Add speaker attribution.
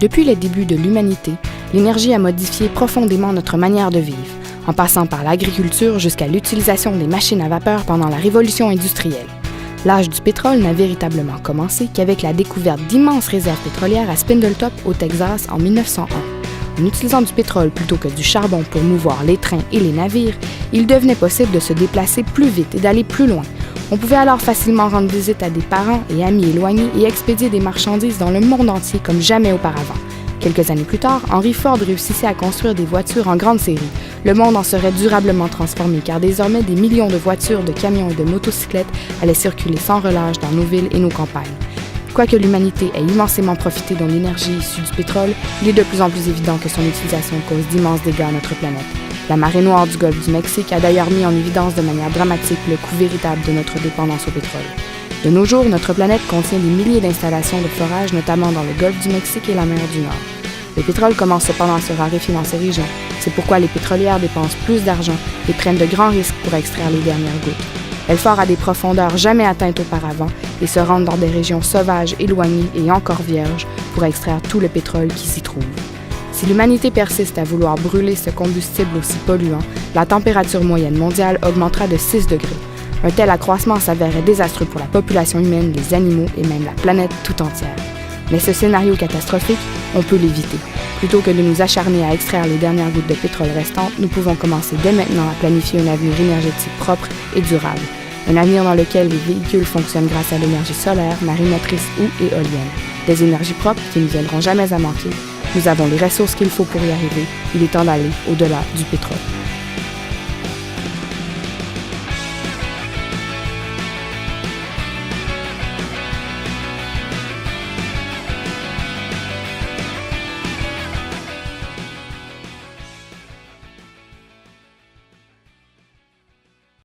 Speaker 1: Depuis les débuts de l'humanité, l'énergie a modifié profondément notre manière de vivre, en passant par l'agriculture jusqu'à l'utilisation des machines à vapeur pendant la révolution industrielle. L'âge du pétrole n'a véritablement commencé qu'avec la découverte d'immenses réserves pétrolières à Spindletop, au Texas, en 1901. En utilisant du pétrole plutôt que du charbon pour mouvoir les trains et les navires, il devenait possible de se déplacer plus vite et d'aller plus loin. On pouvait alors facilement rendre visite à des parents et amis éloignés et expédier des marchandises dans le monde entier comme jamais auparavant. Quelques années plus tard, Henry Ford réussissait à construire des voitures en grande série. Le monde en serait durablement transformé car désormais des millions de voitures, de camions et de motocyclettes allaient circuler sans relâche dans nos villes et nos campagnes. Quoique l'humanité ait immensément profité de l'énergie issue du pétrole, il est de plus en plus évident que son utilisation cause d'immenses dégâts à notre planète. La marée noire du golfe du Mexique a d'ailleurs mis en évidence de manière dramatique le coût véritable de notre dépendance au pétrole. De nos jours, notre planète contient des milliers d'installations de forage, notamment dans le golfe du Mexique et la mer du Nord. Le pétrole commence cependant à se raréfier dans ces régions. C'est pourquoi les pétrolières dépensent plus d'argent et prennent de grands risques pour extraire les dernières gouttes. Elles forent à des profondeurs jamais atteintes auparavant et se rendent dans des régions sauvages, éloignées et encore vierges pour extraire tout le pétrole qui s'y trouve. Si l'humanité persiste à vouloir brûler ce combustible aussi polluant, la température moyenne mondiale augmentera de 6 degrés. Un tel accroissement s'avérerait désastreux pour la population humaine, les animaux et même la planète tout entière. Mais ce scénario catastrophique, on peut l'éviter. Plutôt que de nous acharner à extraire les dernières gouttes de pétrole restantes, nous pouvons commencer dès maintenant à planifier un avenir énergétique propre et durable. Un avenir dans lequel les véhicules fonctionnent grâce à l'énergie solaire, marine-motrice ou éolienne. Des énergies propres qui ne viendront jamais à manquer. Nous avons les ressources qu'il faut pour y arriver. Il est temps d'aller au-delà du pétrole.